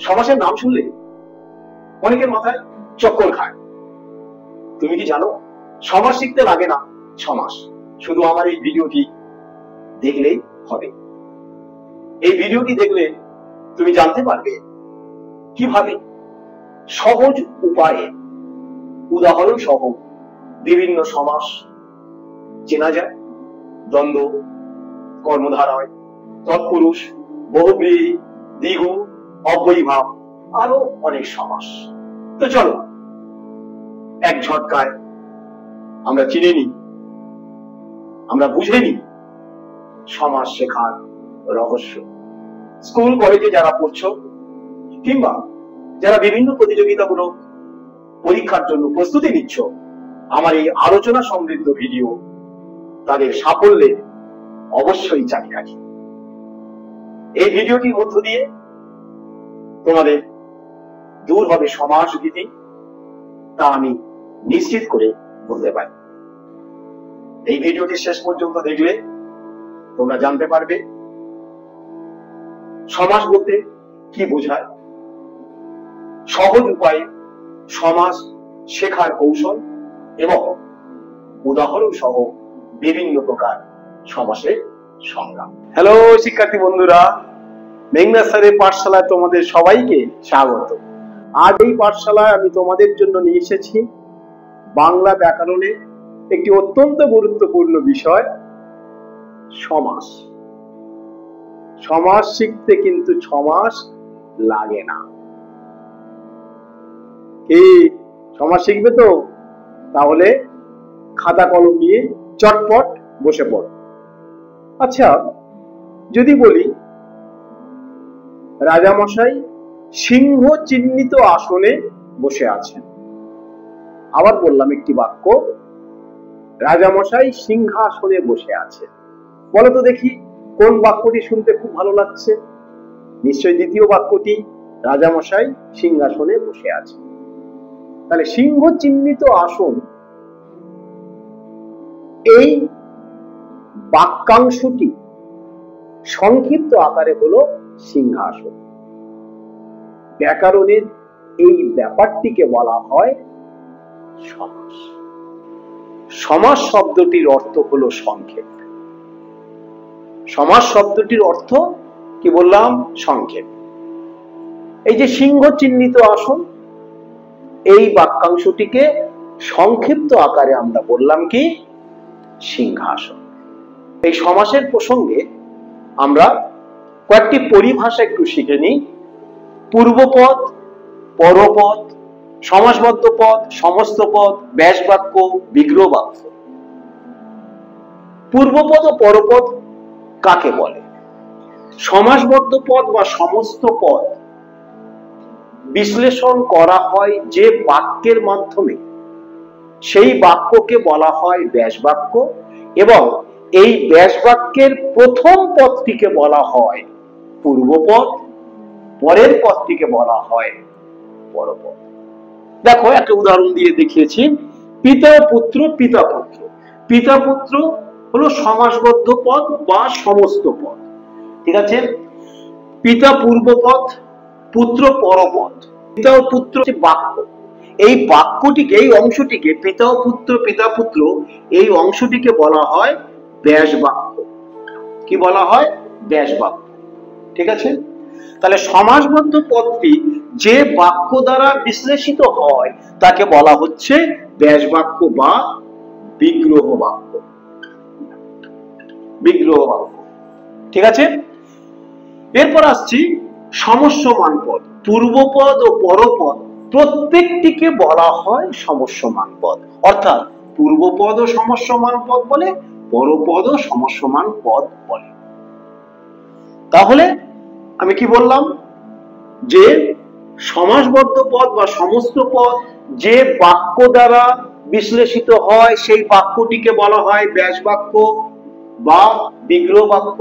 সমাসের নাম শুনলে অনেকের মাথায় চক্কর খায়। তুমি কি জানো সমাস শিখতে লাগে না ছমাস, শুধু আমার এই ভিডিওটি দেখলেই হবে। এই ভিডিওটি দেখলে তুমি জানতে পারবে কিভাবে সহজ উপায়ে উদাহরণ সহ বিভিন্ন সমাস চেনা যায়। দ্বন্দ্ব, কর্মধারয়, তৎপুরুষ, বহুব্রীহি, দ্বিগু, অব্যয়ীভাব, আরো অনেক সমাস। তো চলো এক ঝটকায় আমরা চিনে নিই, আমরা বুঝে নিই সমাস শেখার রহস্য। স্কুল কলেজে যারা পড়ছো কিংবা যারা বিভিন্ন প্রতিযোগিতামূলক পরীক্ষার জন্য প্রস্তুতি নিচ্ছ, আমার এই আলোচনা সমৃদ্ধ ভিডিও তাদের সাফল্যে অবশ্যই চাবিকাঠি। এই ভিডিওটির মধ্য দিয়ে তোমাদের দূর হবে সমাস ভীতি, তা আমি নিশ্চিত করে বলতে পারি। এই ভিডিওটি শেষ পর্যন্ত দেখলে তোমরা জানতে পারবে সমাস বলতে কি বোঝায়, সহজ উপায়ে সমাস শেখার কৌশল এবং উদাহরণ সহ বিভিন্ন প্রকার সমাসের সংজ্ঞা। হ্যালো শিক্ষার্থী বন্ধুরা, মেঘনা স্যারের পাঠশালায় তোমাদের সবাইকে স্বাগত। আজ এই পাঠশালায় আমি তোমাদের জন্য নিয়ে এসেছি বাংলা ব্যাকরণের একটি অত্যন্ত গুরুত্বপূর্ণ বিষয় সমাস। সমাস শিখতে কিন্তু 6 মাস লাগে না। কি সমাস শিখবে তো? তাহলে খাতা কলম নিয়ে চটপট বসে পড়। আচ্ছা, যদি বলি রাজামশাই সিংহ চিহ্নিত আসনে বসে আছেন, আবার বললাম একটি বাক্য, রাজামশাই সিংহাসনে বসে আছেন, বলো তো দেখি কোন বাক্যটি শুনতে খুব ভালো লাগছে? নিশ্চয়ই দ্বিতীয় বাক্যটি, রাজামশাই সিংহাসনে বসে আছেন। তাহলে সিংহ চিহ্নিত আসন, এই বাক্যাংশটি সংক্ষিপ্ত আকারে হলো সিংহাসন। ব্যাকরণের এই ব্যাপারটিকে বলা হয় সমাস। সমাস শব্দটির অর্থ হলো সংক্ষেপ। সমাস শব্দটির অর্থ কি বললাম? সংক্ষেপ। এই যে সিংহ চিহ্নিত আসন, এই বাক্যাংশটিকে সংক্ষিপ্ত আকারে আমরা বললাম কি? সিংহাসন। এই সমাসের প্রসঙ্গে আমরা কয়েকটি পরিভাষা একটু শিখে নিই। পূর্বপদ, পরপদ, সমাসবদ্ধ পদ, সমস্ত পদ, ব্যাস বাক্য, বিগ্রহ বাক্য। পূর্বপদ ও পরপদ কাকে বলে? সমাসবদ্ধ পদ বা সমস্ত পদ বিশ্লেষণ করা হয় যে বাক্যের মাধ্যমে, সেই বাক্যকে বলা হয় ব্যাস বাক্য, এবং এই ব্যাস বাক্যের প্রথম পদটিকে বলা হয় পূর্বপদ, পরের পদটিকে বলা হয় পরপদ। দেখো একটা উদাহরণ দিয়ে দেখিয়েছি, পিতা পুত্র, পিতা পুত্র। পিতা পুত্র হলো সমাসবদ্ধ পদ বা সমস্ত পদ, ঠিক আছে? পিতা পূর্বপদ, পুত্র পরপদ। পিতা ও পুত্র বাক্য, এই বাক্যটিকে, এই অংশটিকে, পিতা ও পুত্র, পিতা পুত্র, এই অংশটিকে বলা হয় ব্যাস বাক্য। কি বলা হয়? ব্যাস বাক্য, ঠিক আছে? তাহলে সমাসবদ্ধ পদটি যে বাক্য দ্বারা বিশ্লেষিত হয় তাকে বলা হচ্ছে ব্যাস বাক্য বা বিগ্রহ বাক্য। বিগ্রহ বাক্য, ঠিক আছে? এরপর আসছি সমস্যমান পদ। পূর্বপদ ও পরপদ প্রত্যেকটিকে বলা হয় সমস্যমান পদ, অর্থাৎ পূর্বপদ ও সমস্যমান পদ বলে, পরপদ ও সমস্যমান পদ বলে। তাহলে আমি কি বললাম? যে সমাসবদ্ধ পদ বা সমস্ত পদ যে বাক্য দ্বারা বিশ্লেষিত হয় সেই বাক্যটিকে বলা হয় ব্যাস বাক্য বা বিগ্রহ বাক্য।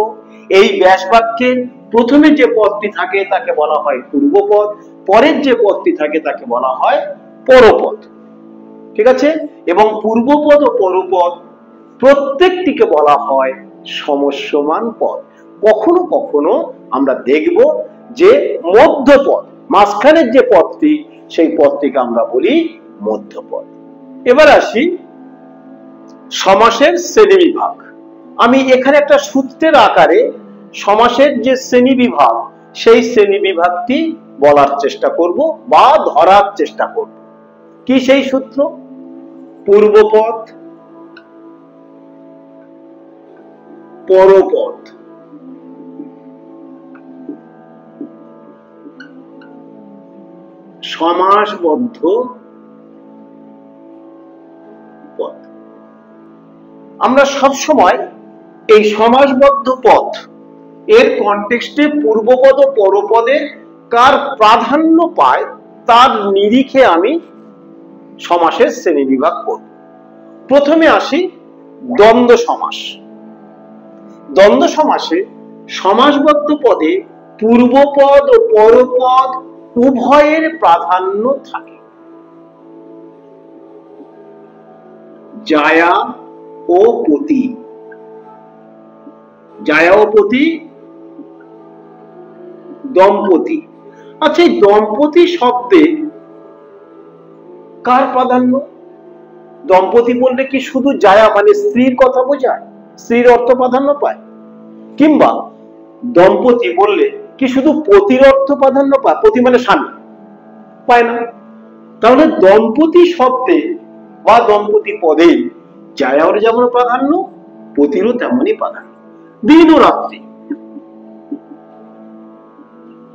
এই ব্যাস বাক্যের প্রথমে যে পদটি থাকে তাকে বলা হয় পূর্বপদ, পরের যে পদটি থাকে তাকে বলা হয় পরপদ, ঠিক আছে? এবং পূর্বপদ ও পরপদ প্রত্যেকটিকে বলা হয় সমস্যমান পদ। কখনো কখনো আমরা দেখব যে মধ্যপদ মাঝখানের যে পদটি সেই পদটিকে আমরা বলি মধ্যপদ। এবার আসি সমাসের শ্রেণীবিভাগ। আমি এখানে একটা সূত্রের আকারে সমাসের যে শ্রেণীবিভাগ সেই শ্রেণীবিভাগটি বলার চেষ্টা করব বা ধরার চেষ্টা করব। কি সেই সূত্র? পূর্বপদ, পরপদ, সমাসবদ্ধ পদ। আমরা সব সময় এই সমাসবদ্ধ পদ এর কনটেক্সটে পূর্বপদ ও পরপদে কার প্রাধান্য পায় তার নিরিখে আমি সমাসের শ্রেণীবিভাগ করব। প্রথমে আসি দ্বন্দ্ব সমাস। দ্বন্দ্ব সমাসে সমাসবদ্ধ পদে পূর্বপদ ও পরপদ উভয়ের প্রাধান্য থাকে। জায়া ও পতি, জায়া ও পতি দম্পতি। আচ্ছা, এই দম্পতি শব্দে কার প্রাধান্য? দম্পতি বললে কি শুধু জায়া মানে স্ত্রীর কথা বোঝায়, স্ত্রীর অর্থ প্রাধান্য পায়? কিংবা দম্পতি বললে কি শুধু পতির অর্থ প্রাধান্য পায়? পতি মানে স্বামী, পায় না। তাহলে দম্পতি শব্দে বা দম্পতি পদে জায়ার যেমন প্রাধান্য, পতিরও তেমনই প্রাধান্য। দিন ও রাত্রি,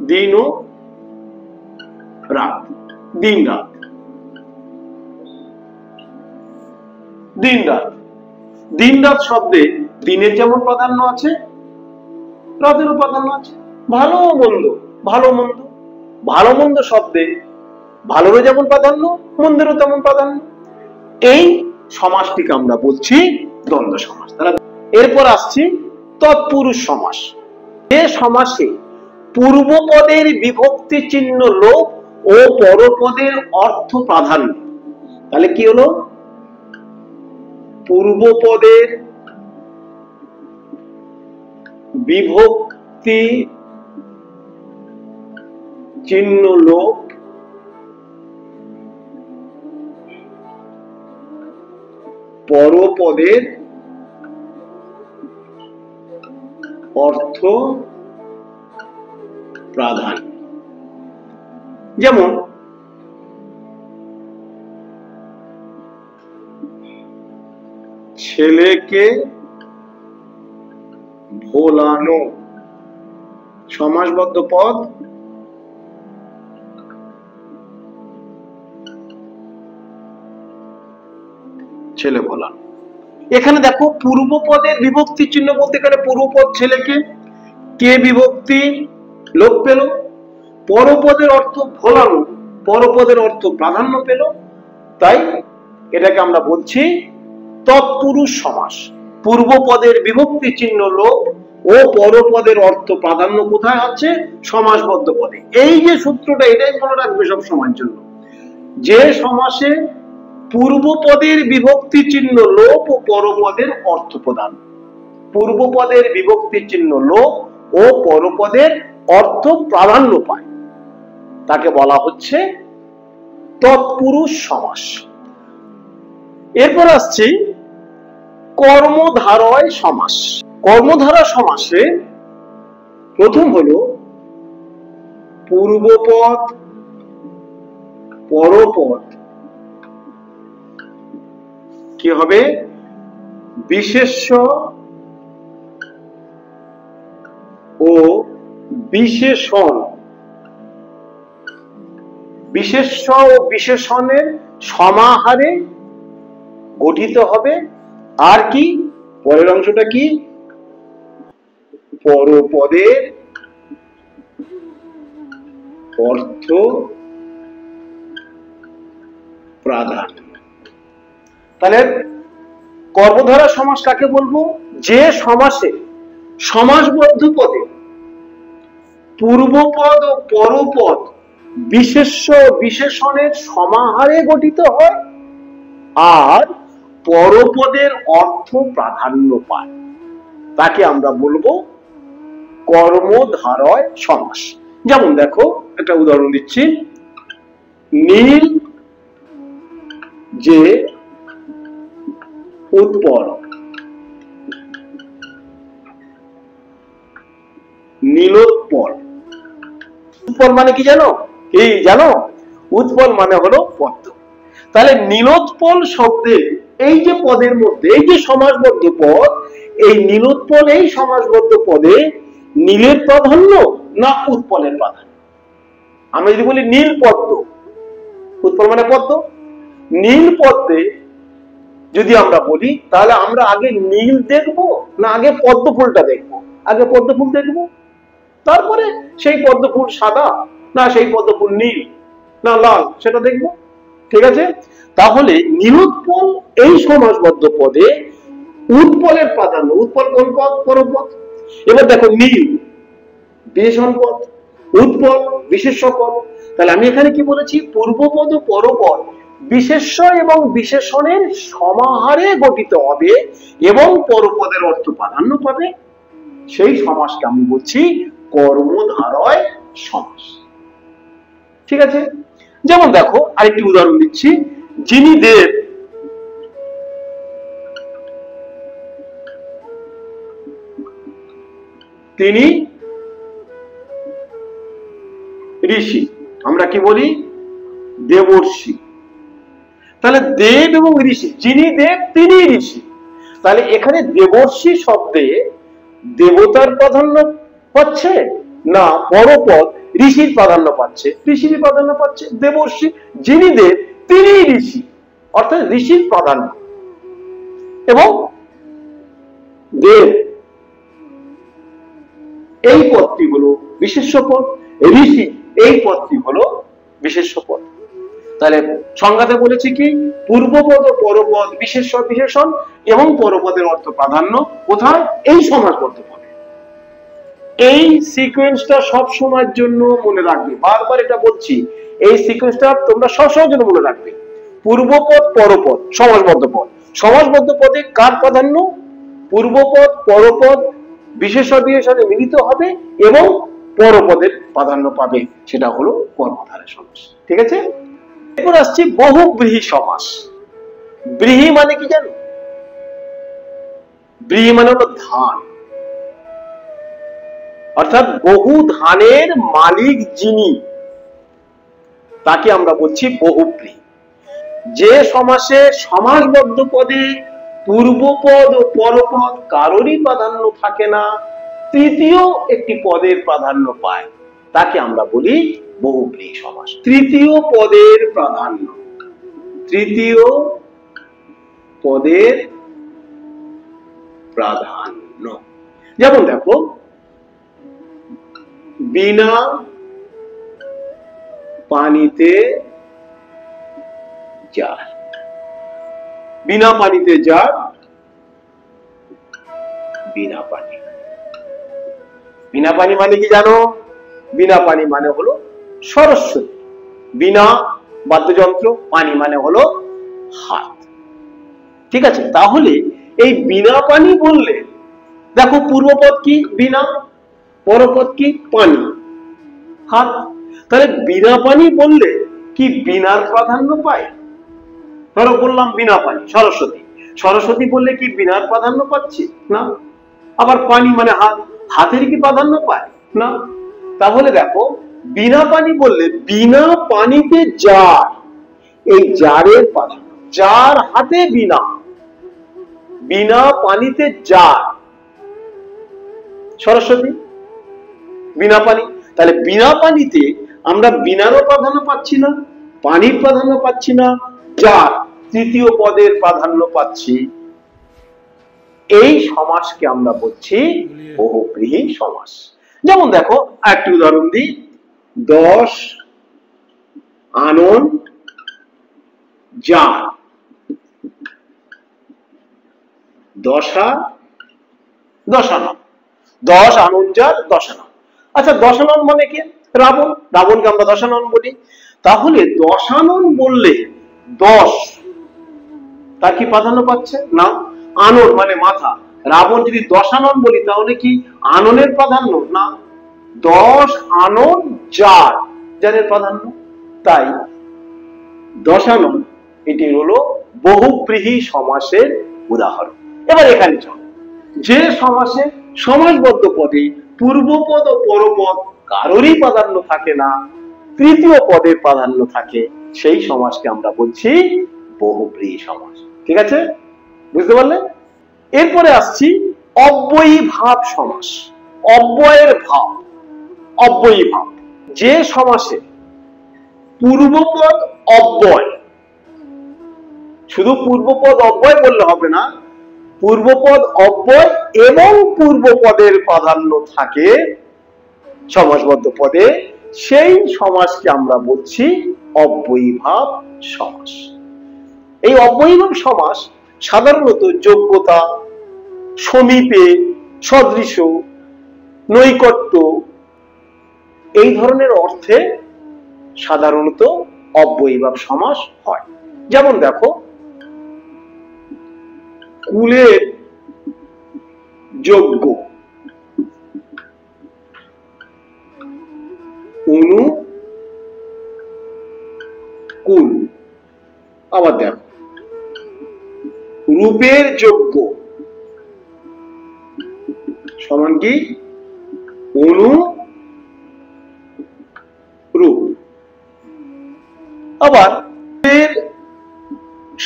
দিন ও রাত, দিন রাত, দিন রাত। দিন রাত শব্দে দিনের যেমন প্রাধান্য আছে, রাতেরও প্রাধান্য আছে। ভালো মন্দ, ভালো মন্দ, ভালো মন্দ শব্দে ভালোরও যেমন প্রাধান্য, মন্দেরও তেমন প্রাধান্য। এই সমাসটিকে আমরা বলছি দ্বন্দ্ব সমাস। এরপর আসছি তৎপুরুষ সমাস। যে সমাসে পূর্বপদের বিভক্তি চিহ্ন লোপ ও পরপদের অর্থ প্রাধান্য। তাহলে কি হলো? পূর্বপদের বিভক্তি চিহ্ন লোপ পরপদের অর্থ প্রাধান্য। যেমন ছেলেকে ভোলানো, সমাসবদ্ধ পদ, ছেলে ভোলানো। এখানে দেখো পূর্বপদের বিভক্তি চিহ্ন বলতে এখানে পূর্বপদ ছেলেকে, কে বিভক্তি লোপ পেল, পরপদের অর্থ ভোলানো, পরপদের অর্থ প্রাধান্য পেল। তাই এটাকে আমরা বলছি তৎপুরুষ সমাস। পূর্বপদের বিভক্তি চিহ্ন লোপ ও পরপদের অর্থ প্রাধান্য কোথায় হচ্ছে? সমাসবদ্ধ পদে। এই যে সূত্রটা, এটাই মনে রাখবে সব সময়ের জন্য। যে সমাসে পূর্বপদের বিভক্তি চিহ্ন লোপ ও পরপদের অর্থ প্রদান, পূর্বপদের বিভক্তি চিহ্ন লোপ ও পরপদের অর্থ প্রাধান্য পায়, তাকে বলা হচ্ছে তৎপুরুষ সমাস। এরপর আসছি কর্মধারয় সমাস। কর্মধারা সমাসে প্রথম হলো পূর্বপদ, পরপদ কি হবে? বিশেষ্য ও বিশেষণ, বিশেষ্য ও বিশেষণের সমাহারে গঠিত হবে। আর কি পরের অংশটা কি? পরপদের অর্থ প্রাধান্য। তাহলে কর্মধারা সমাস কাকে বলবো? যে সমাসে সমাসবদ্ধ পদে পূর্বপদ ও পরপদ বিশেষ্য বিশেষণের সমাহারে গঠিত হয় আর পরপদের অর্থ প্রাধান্য পায়, তাকে আমরা বলবো কর্মধারয় সমাস। যেমন দেখো একটা উদাহরণ দিচ্ছি, নীল যে উৎপল, নীলোৎপল। উৎপল মানে কি জানো? উৎপল মানে হলো পদ্ম। তাহলে নীলোৎপল শব্দের এই যে পদের মধ্যে এই যে সমাসবদ্ধ পদ, এই নীলোৎপল এই সমাসবদ্ধ পদে নীলের প্রাধান্য না উৎপলের প্রাধান্য? আমরা যদি বলি নীল পদ্ম, উৎপল মানে পদ্ম, নীল পদ্মে যদি আমরা বলি তাহলে আমরা আগে নীল দেখবো না আগে পদ্ম ফুলটা দেখবো? আগে পদ্ম ফুল দেখবো, তারপরে সেই পদ্ম ফুল সাদা না সেই পদ্ম ফুল নীল না লাল সেটা দেখবো। ঠিক আছে? তাহলে নীলোৎপল এই সমাসবদ্ধ পদে উৎপলের প্রাধান্য। উৎপল কোন পদ? পরপদ। এবার দেখো নীল বিশেষণ পদ, উৎপল বিশেষ্য পদ। তাহলে আমি এখানে কি বলেছি? পূর্বপদ ও পরপদ বিশেষ্য এবং বিশেষণের সমাহারে গঠিত হবে এবং পরপদের অর্থ প্রাধান্য পাবে। সেই সমাসকে আমি বলছি কর্মধারয় সমাস। ঠিক আছে? যেমন দেখো আরেকটি উদাহরণ দিচ্ছি, যিনি দেব তিনি ঋষি। আমরা কি বলি? দেবর্ষি। তাহলে দেব এবং ঋষি, যিনি দেব তিনি ঋষি। তাহলে এখানে দেবর্ষি শব্দে দেবতার প্রাধান্য পাচ্ছে না পরপদ ঋষির প্রাধান্য পাচ্ছে? ঋষির প্রাধান্য পাচ্ছে। দেবর্ষি যিনি দেব তিনি ঋষি, অর্থাৎ ঋষির প্রাধান্য। এবং দেব এই পদটি হলো বিশেষ্য পদ, ঋষি এই পদটি হলো বিশেষ্য পদ। তাহলে সংজ্ঞাতে বলেছি কি? পূর্বপদ ও পরপদ বিশেষ্য বিশেষণ এবং পরপদের অর্থ প্রাধান্য কোথায়? এই সমাসবদ্ধ পদে। এই সিকোয়েন্সটা সব সময়ের জন্য মনে রাখবে, বারবার এটা বলছি, এই সিকোয়েন্সটা তোমরা সবসময়ের জন্য মনে রাখবে। পূর্বপদ পরপদ সমাসবদ্ধ পদ, সমাসবদ্ধ পদে কার প্রাধান্য? পূর্বপদ পরপদ বিশেষ্য বিশেষণে মিলিত হবে এবং পরপদের প্রাধান্য পাবে, সেটা হলো কর্মধারয় সমাস। ঠিক আছে? এরপর আসছে বহুব্রীহি সমাস। ব্রীহি মানে কি জানো? ব্রীহি মানে হলো ধান, অর্থাৎ বহু ধানের মালিক যিনি তাকে আমরা বলছি বহুব্রীহি। যে সমাসে সমাসবদ্ধ পদে পূর্বপদ ও পরপদ কারোরই প্রাধান্য থাকে না, তৃতীয় একটি পদের প্রাধান্য পায়, তাকে আমরা বলি বহুব্রীহি সমাস। তৃতীয় পদের প্রাধান্য, তৃতীয় পদের প্রাধান্য। যেমন দেখো, বিনা পানিতে যায়, বিনা পানিতে যায়, বিনা পানি। বিনা পানি মানে কি জানো? বিনা পানি মানে হলো সরস্বতী। বিনা বাদ্যযন্ত্র, পানি মানে হলো হাত। ঠিক আছে? তাহলে এই বিনা পানি বললে দেখো পূর্বপদ কি? বিনা, পরপদ কি? পানি, হাত। তাহলে বিনা পানি বললে কি বিনার প্রাধান্য পায়? ধরো বললাম বিনা পানি সরস্বতী, সরস্বতী বললে কি বিনার প্রাধান্য পাচ্ছে? না। আবার পানি মানে হাত, হাতের কি প্রাধান্য পায়? না। তাহলে দেখো বিনা পানি বললে বিনা পানিতে যার, এই যারের প্রাধান্য, যার হাতে বিনা, বিনা পানিতে যার সরস্বতী, বিনা পানি। তাহলে বিনা পানিতে আমরা বিনারও প্রাধান্য পাচ্ছি না, পানির প্রাধান্য পাচ্ছি না, যার তৃতীয় পদের প্রাধান্য পাচ্ছি। এই সমাসকে আমরা বলছি বহুব্রীহি সমাস। যেমন দেখো আরেকটি উদাহরণ দিই, 10 আনন যার, দশা দশানন, 10 আনন যার দশানন। আচ্ছা দশানন মানে কি? রাবণ, রাবণকে আমরা দশানন বলি। তাহলে দশানন বললে 10 তার কি প্রাধান্য পাচ্ছে? না। আনন মানে মাথা, রাবণ যদি দশানন বলি তাহলে কি আননের প্রাধান্য? না। 10 আনন যার, যাদের প্রাধান্য। তাই দশানন এটি হলো বহুব্রীহি সমাসের উদাহরণ। এবার এখানে চলো, যে সমাসে সমাসবদ্ধ পদে পূর্বপদ ও পরপদ কারোরই প্রাধান্য থাকে না, তৃতীয় পদের প্রাধান্য থাকে, সেই সমাসকে আমরা বলছি বহুব্রীহি সমাস। ঠিক আছে, বুঝতে পারলে? এরপরে আসছি অব্যয়ী ভাব সমাস। অব্যয়ের ভাব, অব্যয়ী ভাব, যে সমাসে পূর্বপদ অব্যয়, শুধু পূর্বপদ অব্যয় বললে হবে না, পূর্বপদ অব্যয় এবং পূর্বপদের প্রাধান্য থাকে সমাসবদ্ধ পদে, সেই সমাসকে আমরা বলছি অব্যয়ীভাব সমাস। এই অব্যয়ীভাব সমাস সাধারণত যোগ্যতা, সমীপে, সদৃশ, নৈকট্য এই ধরনের অর্থে সাধারণত অব্যয়ীভাব সমাস হয়। যেমন দেখো, কুলের যোগ্য, অনুকূল। আবার দেখো, রূপের যোগ্য সমান কি অনুরূপ। আবার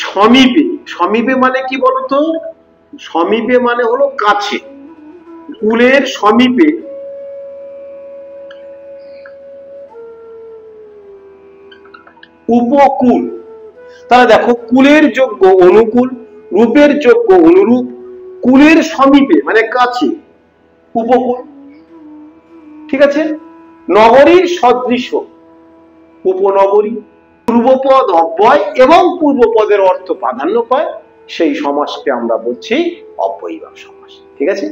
সমীপে, সমীপে মানে কি বলতো? সমীপে মানে হলো কাছে। কুলের সমীপে উপকূল। তাহলে দেখো, কুলের যোগ্য অনুকূল, রূপের যোগ্য অনুরূপ, কুলের সমীপে মানে কাছে, উপকূল। ঠিক আছে। নগরীর সদৃশ, উপনগরী। পূর্বপদ অব্যয় এবং পূর্বপদের অর্থ প্রাধান্য পায়, সেই সমাসকে আমরা বলছি অব্যয়ীভাব সমাস। ঠিক আছে।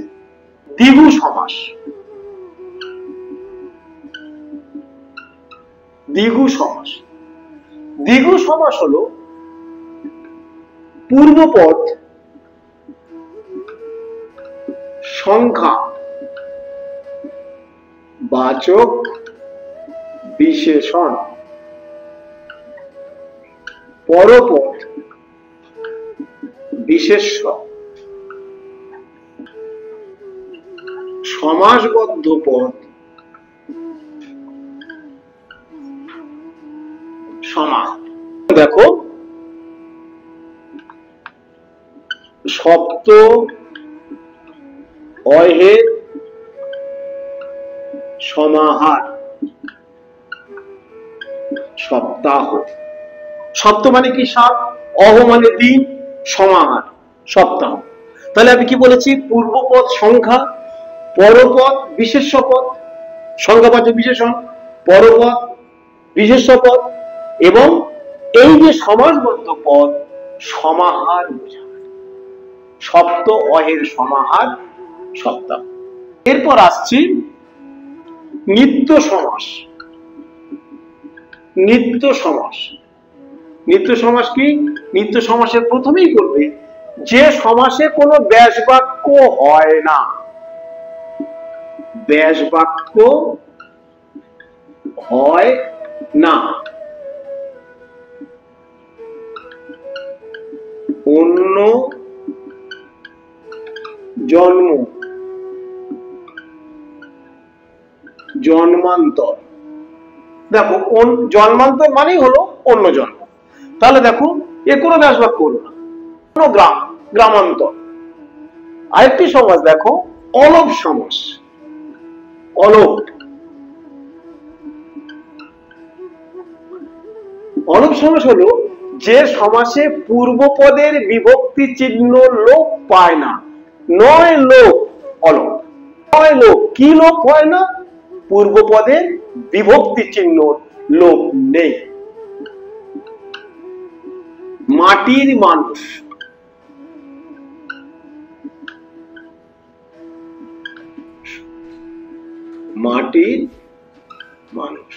দ্বিগু সমাস। দ্বিগু সমাস, দ্বিগু সমাস হলো পূর্বপদ সংখ্যা বাচক বিশেষণ, পরপদ বিশেষ্য, সমাসবদ্ধ পদ সমাস। দেখো, সপ্ত অহের সমাহার, সপ্তাহ। সপ্ত মানে কি? সাত। অহ মানে দিন, সমাহার সপ্তাহ। তাহলে আমি কি বলেছি? পূর্বপদ সংখ্যা, পরপদ বিশেষ্য পদ, সংখ্যাবাচক বিশেষণ, পরপদ বিশেষ্য পদ, এবং এই যে সমাসবদ্ধ পদ সমাহার বোঝায়। সপ্ত অহের সমাহার, সপ্তাহ। এরপর আসছি নিত্য সমাস। নিত্য সমাস, নিত্য সমাস কি? নিত্য সমাসের প্রথমেই বলবে যে সমাসে কোনো ব্যাস বাক্য হয় না। ব্যাস বাক্য হয় না, অন্য জন্ম, জন্মান্তর। দেখো, জন্মান্তর মানেই হলো অন্য জন্ম। তাহলে দেখো, এ কোনো ব্যাস বাক্য হলো না, কোনো গ্রাম, গ্রামান্তর। আরেকটি সমাস দেখো, অলোপ সমাস। অলোপ, অলোপ সমাস হলো যে সমাসে পূর্বপদের বিভক্তি চিহ্ন লোপ পায় না। নয় লোপ অলোপ। নয় লোপ, কি লোপ হয় না? পূর্বপদের বিভক্তি চিহ্ন লোপ নেই। মাটির মানুষ। মাটির মানুষ।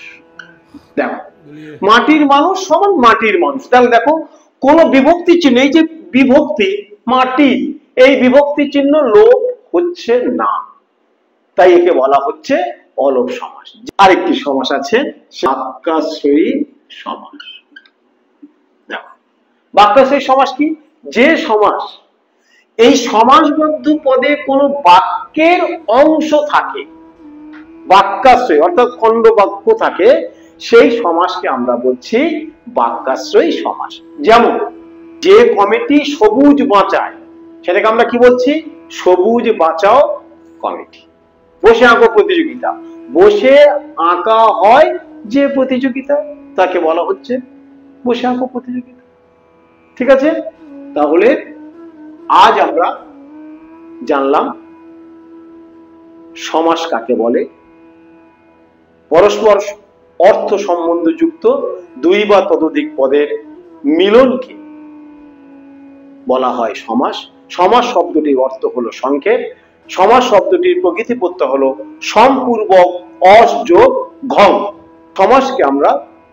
দেখো, মাটির মানুষ সমান মাটির মানুষ। তাহলে দেখো, কোন বিভক্তি চিহ্ন, এই যে বিভক্তি মাটি, এই বিভক্তি চিহ্ন লোপ হচ্ছে না, তাই একে বলা হচ্ছে অলোপ সমাস। আরেকটি সমাস আছে বাক্যাশ্রয়ী সমাস। দেখো বাক্যাশ্রয়ী সমাস কি? যে সমাস এই সমাসবদ্ধ পদে কোনো বাক্যের অংশ থাকে, বাক্যাশ্রয় অর্থাৎ খণ্ড বাক্য থাকে, সেই সমাসকে আমরা বলছি বাক্যাশ্রয়ী সমাস। যেমন যে কমিটি সবুজ বাঁচায় সেটাকে আমরা কি বলছি? সবুজ বাঁচাও কমিটি। বসে আঁকো প্রতিযোগিতা, বসে আঁকা হয় যে প্রতিযোগিতা তাকে বলা হচ্ছে বসে আঁকো প্রতিযোগিতা। ঠিক আছে, তাহলে আজ আমরা জানলাম সমাস কাকে বলে, পরস্পর অর্থ সম্বন্ধযুক্ত দুই বা ততোধিক পদের মিলনকে বলা হয় সমাস। সমাস শব্দটির অর্থ হলো সংক্ষেপ। সমাস শব্দটির প্রকৃতি প্রত্যয় হলো সম্পূর্বক অস যোগ ঘং। সমাসকে আমরা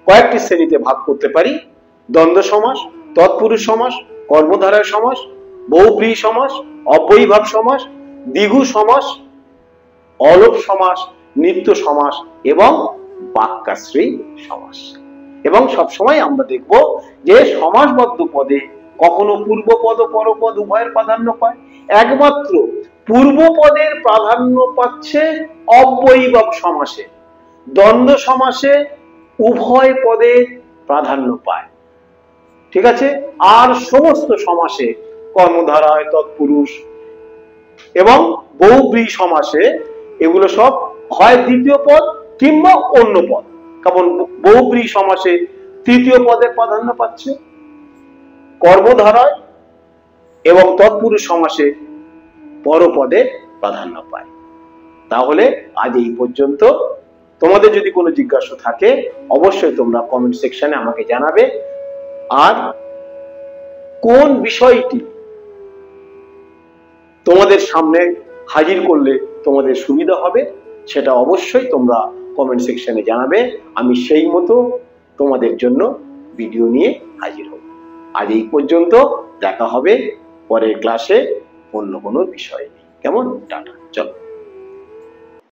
কয়েকটি শ্রেণীতে ভাগ করতে পারি: দ্বন্দ্ব সমাস, তৎপুরুষ সমাস, কর্মধারয় সমাস, বহুব্রীহি সমাস, অব্যয়ীভাব সমাস, দ্বিগু সমাস, অলোপ সমাস, নিত্য সমাস এবং বাক্যাশ্রয়ী সমাস। এবং সবসময় আমরা দেখব যে সমাসবদ্ধ পদে কখনো পূর্বপদ ও পরপদ উভয়ের প্রাধান্য পায়, একমাত্র পূর্বপদের প্রাধান্য পাচ্ছে অব্যয়ীভাব সমাসে। দ্বন্দ্ব সমাসে উভয় পদের প্রাধান্য পায়। ঠিক আছে, আর সমস্ত সমাসে কর্মধারয়, তৎপুরুষ এবং বহুব্রীহি সমাসে এগুলো সব হয় দ্বিতীয় পদ কিংবা অন্য পদ। কারণ বহুব্রীহি সমাসে তৃতীয় পদের প্রাধান্য পাচ্ছে, কর্মধারয় এবং তৎপুরুষ সমাসে পরপদের প্রাধান্য পায়। তাহলে আজ এই পর্যন্ত। তোমাদের যদি কোনো জিজ্ঞাসা থাকে অবশ্যই তোমরা কমেন্ট সেকশনে আমাকে জানাবে। আর কোন বিষয়টি তোমাদের সামনে হাজির করলে তোমাদের সুবিধা হবে সেটা অবশ্যই তোমরা কমেন্ট সেকশনে জানাবে। আমি সেই মতো তোমাদের জন্য ভিডিও নিয়ে হাজির হব। আজ এই পর্যন্ত, দেখা হবে পরের ক্লাসে অন্য কোনো বিষয় নিয়ে। কেমন? টাটা, চলো।